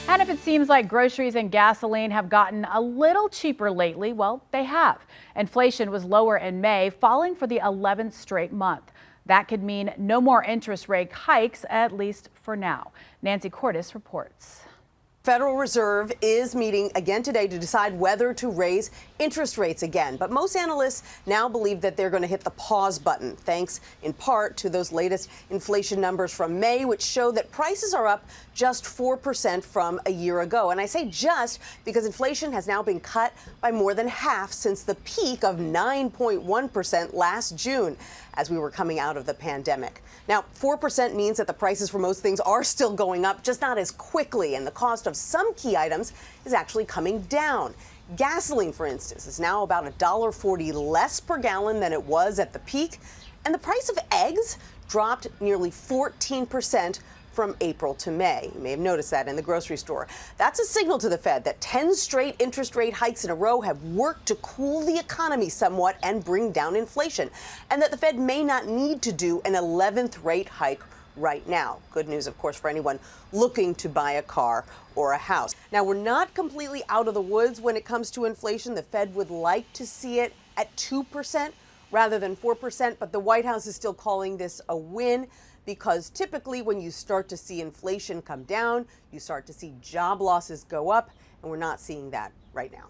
And if it seems like groceries and gasoline have gotten a little cheaper lately, well, they have. Inflation was lower in May, falling for the 11th straight month. That could mean no more interest rate hikes, at least for now. Nancy Cordes reports. Federal Reserve is meeting again today to decide whether to raise interest rates again. But most analysts now believe that they're going to hit the pause button, thanks in part to those latest inflation numbers from May, which show that prices are up just 4% from a year ago. And I say just because inflation has now been cut by more than half since the peak of 9.1% last June, as we were coming out of the pandemic. Now, 4% means that the prices for most things are still going up, just not as quickly, and the cost of some key items is actually coming down. Gasoline, for instance, is now about $1.40 less per gallon than it was at the peak, and the price of eggs dropped nearly 14% from April to May. You may have noticed that in the grocery store. That's a signal to the Fed that 10 straight interest rate hikes in a row have worked to cool the economy somewhat and bring down inflation, and that the Fed may not need to do an 11th rate hike right now. Good news, of course, for anyone looking to buy a car or a house. Now, we're not completely out of the woods when it comes to inflation. The Fed would like to see it at 2% rather than 4%, but the White House is still calling this a win, because typically when you start to see inflation come down, you start to see job losses go up, and we're not seeing that right now.